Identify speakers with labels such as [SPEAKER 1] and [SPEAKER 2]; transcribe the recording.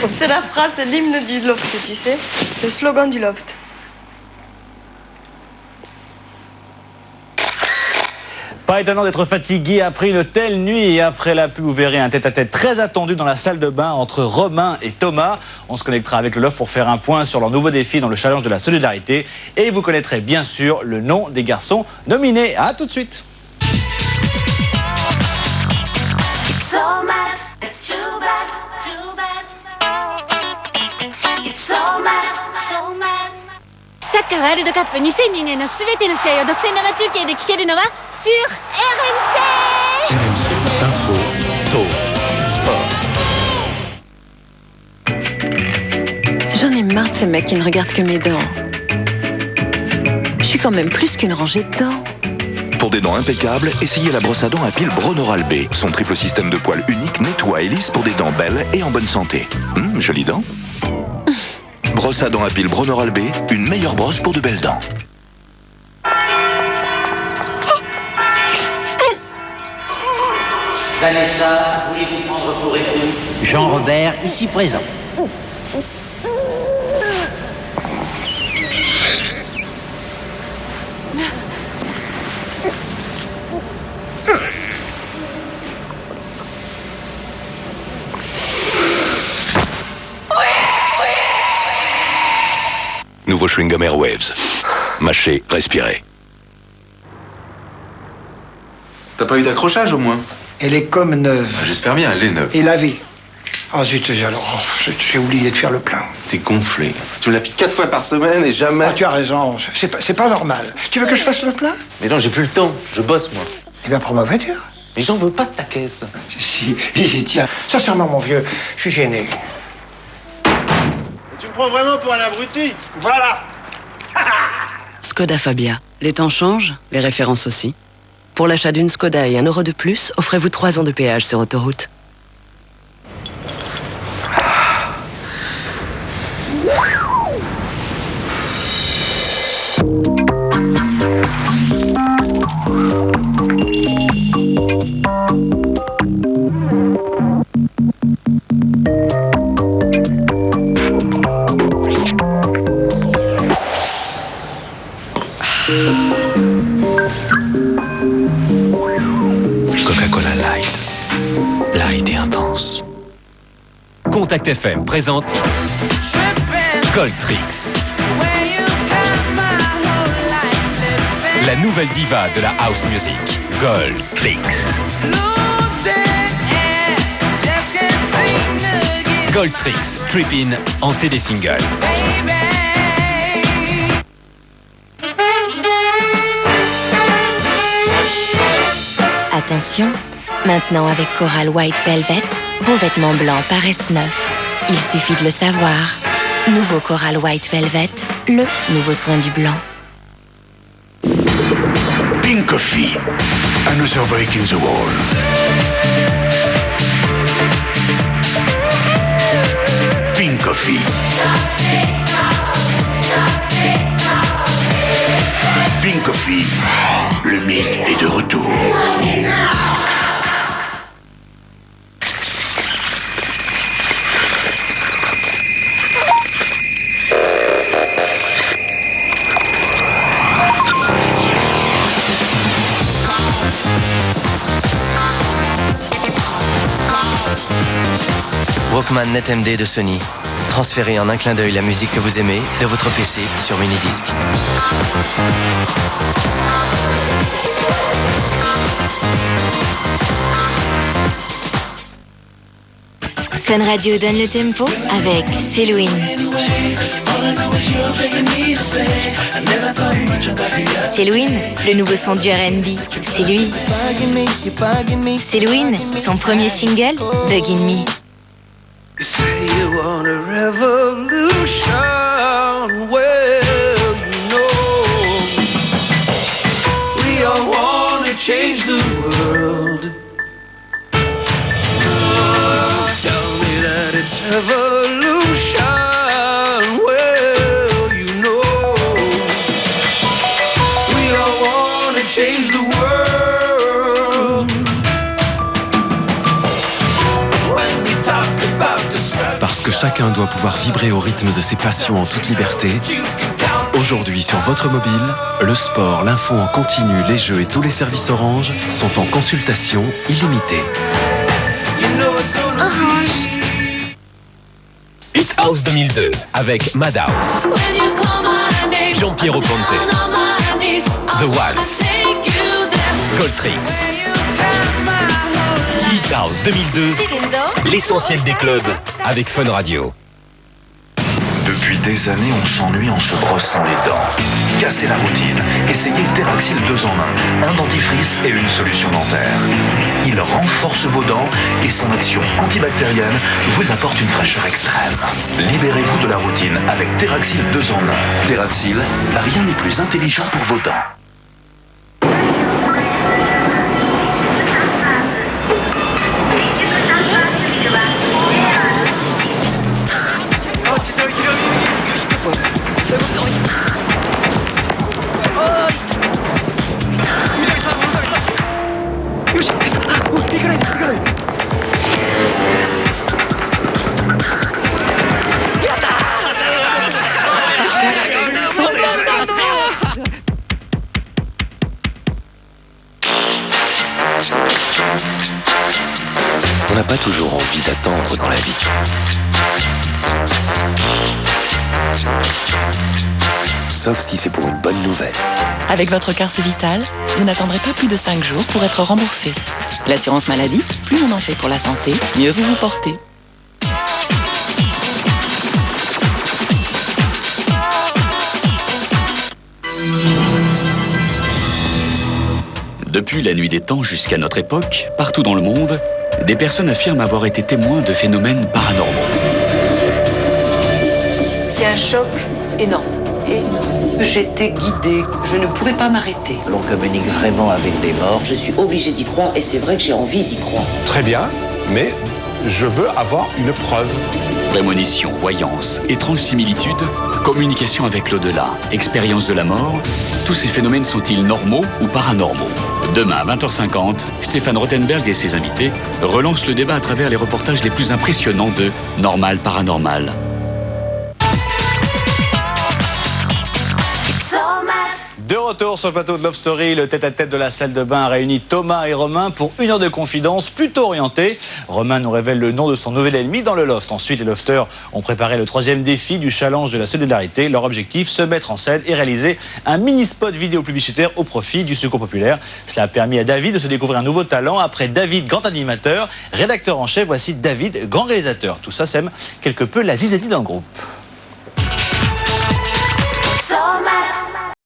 [SPEAKER 1] C'est la phrase, c'est l'hymne du loft, tu sais. Le slogan du loft.
[SPEAKER 2] Pas étonnant d'être fatigué après une telle nuit, et après la pub, vous verrez un tête-à-tête très attendu dans la salle de bain entre Romain et Thomas. On se connectera avec le Loft pour faire un point sur leur nouveau défi dans le challenge de la solidarité, et vous connaîtrez bien sûr le nom des garçons nominés. À tout de suite.
[SPEAKER 3] Soccer World Cup 2002年のすべての試合を独占生中継で聞けるのは sur RMC.
[SPEAKER 4] RMC Info, Sport.
[SPEAKER 5] J'en ai marre de ces mecs qui ne regardent que mes dents. Je suis quand même plus qu'une rangée de dents.
[SPEAKER 6] Pour des dents impeccables, essayez la brosse à dents à pile Bronoral B. Son triple système de poils unique nettoie et lisse pour des dents belles et en bonne santé. Jolie dent. Brosse à dents à pile Bronoral B, une meilleure brosse pour de belles dents.
[SPEAKER 7] Vanessa, voulez-vous prendre pour époux Jean-Robert, ici présent.
[SPEAKER 6] Nouveau chewing-gum Airwaves. Mâchez, respirez.
[SPEAKER 8] T'as pas eu d'accrochage au moins?
[SPEAKER 9] Elle est comme neuve.
[SPEAKER 8] J'espère bien, elle est neuve.
[SPEAKER 9] Et lavée. Ah zut, alors, j'ai oublié de faire le plein.
[SPEAKER 8] T'es gonflé. Tu me la piques 4 fois par semaine et jamais...
[SPEAKER 9] Ah, tu as raison, c'est pas normal. Tu veux que je fasse le plein?
[SPEAKER 8] Mais non, j'ai plus le temps. Je bosse, moi.
[SPEAKER 9] Eh bien, prends ma voiture.
[SPEAKER 8] Mais j'en veux pas de ta caisse.
[SPEAKER 9] Si, j'y tiens. Sincèrement, mon vieux, je suis gêné.
[SPEAKER 10] Tu me prends vraiment pour un abruti?
[SPEAKER 9] Voilà.
[SPEAKER 11] Skoda Fabia. Les temps changent, les références aussi. Pour l'achat d'une Skoda et 1 euro de plus, offrez-vous 3 ans de péage sur autoroute.
[SPEAKER 4] Coca-Cola Light. Light et intense.
[SPEAKER 12] Contact FM présente Gold Tricks. La nouvelle diva de la house music, Gold Tricks. Gold Tricks, Trip-In en CD single.
[SPEAKER 13] Attention, maintenant avec Coral White Velvet, vos vêtements blancs paraissent neufs. Il suffit de le savoir. Nouveau Coral White Velvet, le nouveau soin du blanc.
[SPEAKER 14] Pink Coffee, another break in the wall. Pink Coffee. Pink Coffee, le mythe est de retour.
[SPEAKER 15] Walkman NetMD de Sony. Transférez en un clin d'œil la musique que vous aimez de votre PC sur mini-disque.
[SPEAKER 13] Fun Radio donne le tempo avec Céline. Céline, le nouveau son du R&B, c'est lui. Céline, son premier single, Buggin' Me.
[SPEAKER 16] Say you want a revolution, well, you know, we all want to change the world. Tell me that it's evolution, well, you know, we all want to change the world. When we talk about the
[SPEAKER 4] Parce que
[SPEAKER 17] chacun doit pouvoir vibrer au rythme de ses passions en toute liberté. Aujourd'hui, sur votre mobile, le sport, l'info en continu, les jeux et tous les services Orange sont en consultation illimitée.
[SPEAKER 13] Orange.
[SPEAKER 12] Hit House 2002 avec Madhouse, Jean-Pierre Ponte, The Ones, Gold Tricks. Hit House 2002, l'essentiel des clubs avec Fun Radio.
[SPEAKER 6] Depuis des années, on s'ennuie en se brossant les dents. Cassez la routine. Essayez Teraxil 2 en 1. Un dentifrice et une solution dentaire. Il renforce vos dents et son action antibactérienne vous apporte une fraîcheur extrême. Libérez-vous de la routine avec Teraxil 2 en 1. Teraxil, rien n'est plus intelligent pour vos dents.
[SPEAKER 4] On n'a pas toujours envie d'attendre dans la vie. Sauf si c'est pour une bonne nouvelle.
[SPEAKER 18] Avec votre carte Vitale, vous n'attendrez pas plus de 5 jours pour être remboursé. L'assurance maladie, plus on en fait pour la santé, mieux vous vous portez.
[SPEAKER 19] Depuis la nuit des temps jusqu'à notre époque, partout dans le monde, des personnes affirment avoir été témoins de phénomènes paranormaux.
[SPEAKER 20] C'est un choc énorme. J'étais guidée, je ne pouvais pas m'arrêter.
[SPEAKER 7] L'on communique vraiment avec les morts. Je suis obligée d'y croire et c'est vrai que j'ai envie d'y croire.
[SPEAKER 21] Très bien, mais je veux avoir une preuve.
[SPEAKER 19] Prémonition, voyance, étranges similitudes, communication avec l'au-delà, expérience de la mort, tous ces phénomènes sont-ils normaux ou paranormaux? Demain à 20h50, Stéphane Rothenberg et ses invités relancent le débat à travers les reportages les plus impressionnants de Normal Paranormal.
[SPEAKER 2] De retour sur le plateau de Love Story, le tête-à-tête de la salle de bain a réuni Thomas et Romain pour une heure de confidence plutôt orientée. Romain nous révèle le nom de son nouvel ennemi dans le loft. Ensuite, les lofters ont préparé le 3e défi du challenge de la solidarité. Leur objectif, se mettre en scène et réaliser un mini-spot vidéo publicitaire au profit du Secours Populaire. Cela a permis à David de se découvrir un nouveau talent. Après David, grand animateur, rédacteur en chef, voici David, grand réalisateur. Tout ça sème quelque peu la zizanie dans le groupe.